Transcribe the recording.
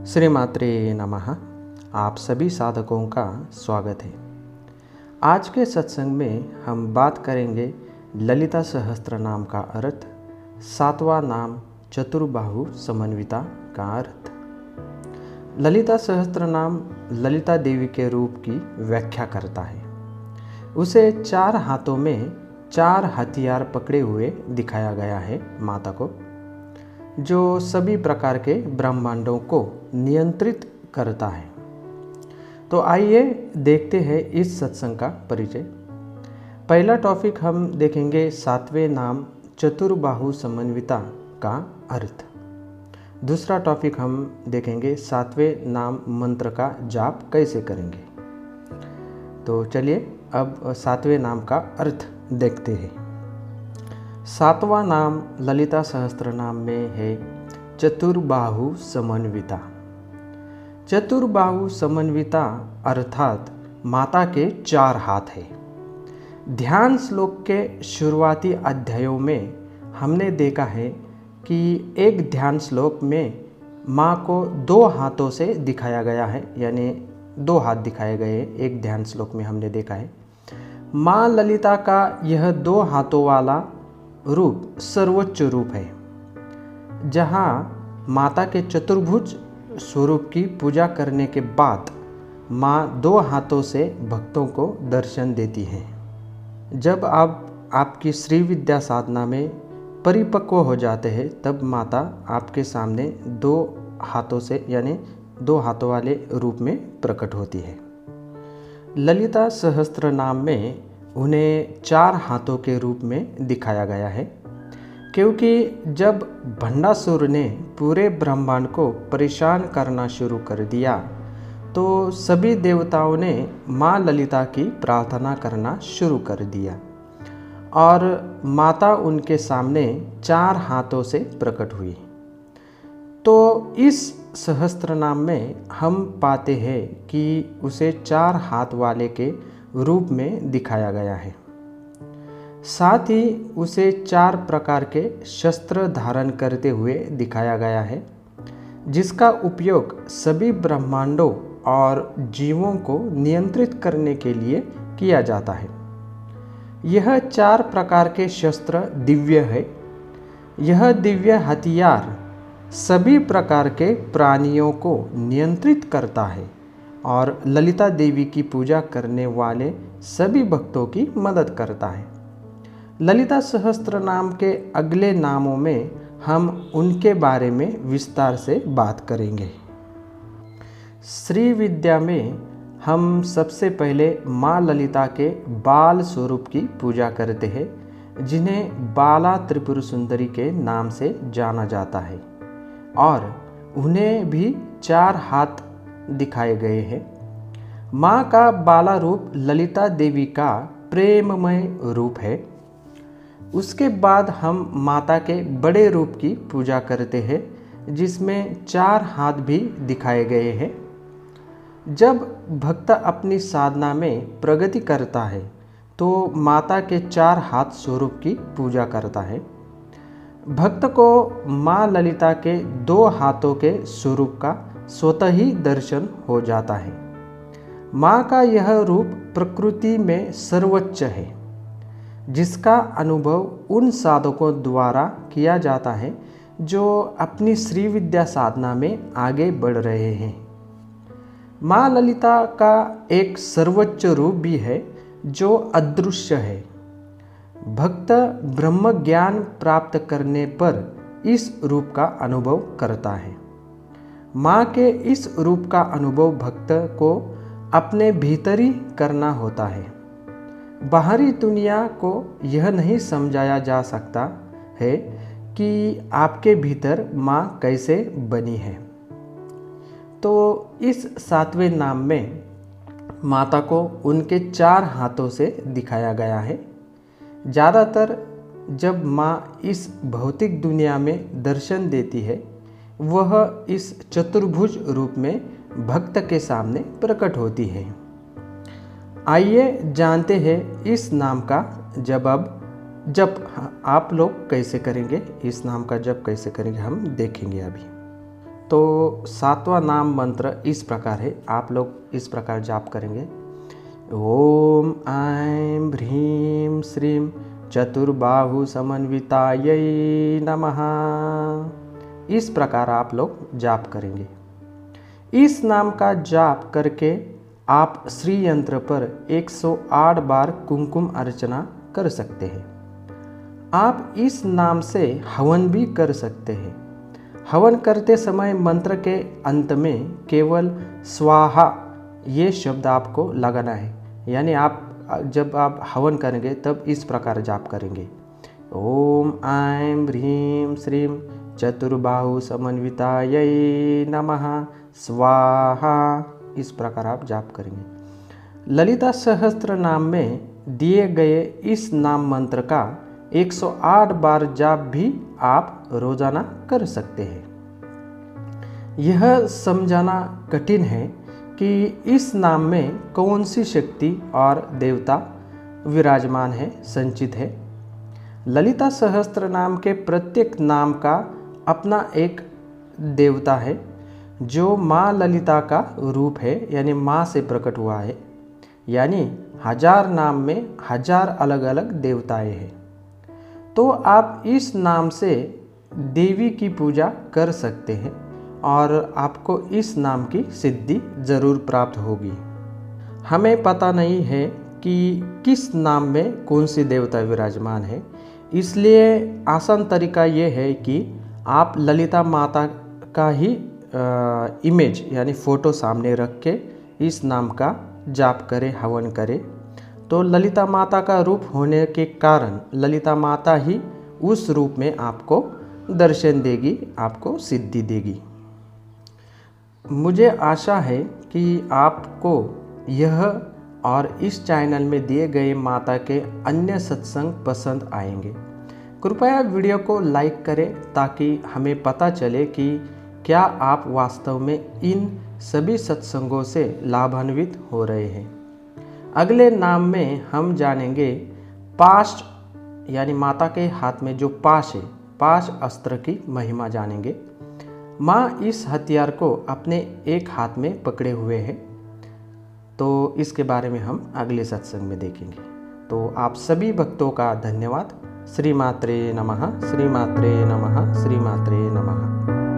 श्रीमात्रे नमः। आप सभी साधकों का स्वागत है। आज के सत्संग में हम बात करेंगे ललिता सहस्त्र नाम का अर्थ, सातवां नाम चतुर्बाहु समन्विता का अर्थ। ललिता सहस्त्र नाम ललिता देवी के रूप की व्याख्या करता है। उसे 4 हाथों में 4 हथियार पकड़े हुए दिखाया गया है माता को, जो सभी प्रकार के ब्रह्मांडों को नियंत्रित करता है। तो आइए देखते हैं इस सत्संग का परिचय। पहला टॉपिक हम देखेंगे 7वें नाम चतुर्बाहु समन्विता का अर्थ। दूसरा टॉपिक हम देखेंगे 7वें नाम मंत्र का जाप कैसे करेंगे। तो चलिए अब 7वें नाम का अर्थ देखते हैं। 7वां नाम ललिता सहस्त्र नाम में है चतुर्बाहु समन्विता। चतुर्बाहु समन्विता अर्थात माता के 4 हाथ है। ध्यान श्लोक के शुरुआती अध्यायों में हमने देखा है कि एक ध्यान श्लोक में माँ को 2 हाथों से दिखाया गया है, यानी 2 हाथ दिखाए गए। एक ध्यान श्लोक में हमने देखा है माँ ललिता का यह 2 हाथों वाला रूप सर्वोच्च रूप है, जहाँ माता के चतुर्भुज स्वरूप की पूजा करने के बाद माँ 2 हाथों से भक्तों को दर्शन देती है। जब आप आपकी श्री विद्या साधना में परिपक्व हो जाते हैं, तब माता आपके सामने 2 हाथों से यानी 2 हाथों वाले रूप में प्रकट होती है। ललिता सहस्त्र नाम में उन्हें 4 हाथों के रूप में दिखाया गया है, क्योंकि जब भंडासुर ने पूरे ब्रह्मांड को परेशान करना शुरू कर दिया तो सभी देवताओं ने माँ ललिता की प्रार्थना करना शुरू कर दिया और माता उनके सामने 4 हाथों से प्रकट हुई। तो इस सहस्त्र नाम में हम पाते हैं कि उसे 4 हाथ वाले के रूप में दिखाया गया है। साथ ही उसे 4 प्रकार के शस्त्र धारण करते हुए दिखाया गया है, जिसका उपयोग सभी ब्रह्मांडों और जीवों को नियंत्रित करने के लिए किया जाता है। यह 4 प्रकार के शस्त्र दिव्य है। यह दिव्य हथियार सभी प्रकार के प्राणियों को नियंत्रित करता है और ललिता देवी की पूजा करने वाले सभी भक्तों की मदद करता है। ललिता सहस्त्र नाम के अगले नामों में हम उनके बारे में विस्तार से बात करेंगे। श्री विद्या में हम सबसे पहले माँ ललिता के बाल स्वरूप की पूजा करते हैं, जिन्हें बाला त्रिपुर सुंदरी के नाम से जाना जाता है, और उन्हें भी 4 हाथ दिखाए गए हैं। माँ का बाला रूप ललिता देवी का प्रेममय रूप है। उसके बाद हम माता के बड़े रूप की पूजा करते हैं, जिसमें 4 हाथ भी दिखाए गए हैं। जब भक्त अपनी साधना में प्रगति करता है तो माता के 4 हाथ स्वरूप की पूजा करता है। भक्त को माँ ललिता के 2 हाथों के स्वरूप का स्वतः ही दर्शन हो जाता है। माँ का यह रूप प्रकृति में सर्वोच्च है, जिसका अनुभव उन साधकों द्वारा किया जाता है जो अपनी श्री विद्या साधना में आगे बढ़ रहे हैं। माँ ललिता का एक सर्वोच्च रूप भी है जो अदृश्य है। भक्त ब्रह्म ज्ञान प्राप्त करने पर इस रूप का अनुभव करता है। माँ के इस रूप का अनुभव भक्त को अपने भीतर ही करना होता है। बाहरी दुनिया को यह नहीं समझाया जा सकता है कि आपके भीतर माँ कैसे बनी है। तो इस 7वें नाम में माता को उनके 4 हाथों से दिखाया गया है। ज़्यादातर जब माँ इस भौतिक दुनिया में दर्शन देती है, वह इस चतुर्भुज रूप में भक्त के सामने प्रकट होती है। आइए जानते हैं इस नाम का जप आप लोग कैसे करेंगे। इस नाम का जप कैसे करेंगे हम देखेंगे अभी। तो 7वां नाम मंत्र इस प्रकार है, आप लोग इस प्रकार जाप करेंगे। ओम ऐं ह्रीं श्रीं चतुर्बाहु समन्वितायै नमः। इस प्रकार आप लोग जाप करेंगे। इस नाम का जाप करके आप श्री यंत्र पर 108 बार कुमकुम अर्चना कर सकते हैं। आप इस नाम से हवन भी कर सकते हैं। हवन करते समय मंत्र के अंत में केवल स्वाहा ये शब्द आपको लगाना है, यानी आप जब आप हवन करेंगे तब इस प्रकार जाप करेंगे। ओम ऐं ह्रीं श्रीं चतुर्बाहु समन्वितायै नमः स्वाहा। इस प्रकार आप जाप करेंगे। ललिता सहस्त्र नाम में दिए गए इस नाम मंत्र का 108 बार जाप भी आप रोजाना कर सकते हैं। यह समझाना कठिन है कि इस नाम में कौन सी शक्ति और देवता विराजमान है, संचित है। ललिता सहस्त्र नाम के प्रत्येक नाम का अपना एक देवता है जो माँ ललिता का रूप है, यानी माँ से प्रकट हुआ है। यानी 1000 नाम में 1000 अलग अलग देवताएं हैं। तो आप इस नाम से देवी की पूजा कर सकते हैं और आपको इस नाम की सिद्धि जरूर प्राप्त होगी। हमें पता नहीं है कि किस नाम में कौन सी देवता विराजमान है, इसलिए आसान तरीका ये है कि आप ललिता माता का ही इमेज यानी फ़ोटो सामने रख के इस नाम का जाप करें, हवन करें। तो ललिता माता का रूप होने के कारण ललिता माता ही उस रूप में आपको दर्शन देगी, आपको सिद्धि देगी। मुझे आशा है कि आपको यह और इस चैनल में दिए गए माता के अन्य सत्संग पसंद आएंगे। कृपया वीडियो को लाइक करें ताकि हमें पता चले कि क्या आप वास्तव में इन सभी सत्संगों से लाभान्वित हो रहे हैं। अगले नाम में हम जानेंगे पाश, यानी माता के हाथ में जो पाश है, पाश अस्त्र की महिमा जानेंगे। माँ इस हथियार को अपने एक हाथ में पकड़े हुए हैं, तो इसके बारे में हम अगले सत्संग में देखेंगे। तो आप सभी भक्तों का धन्यवाद। श्री मात्रे नमः, श्री मात्रे नमः, श्री मात्रे नमः।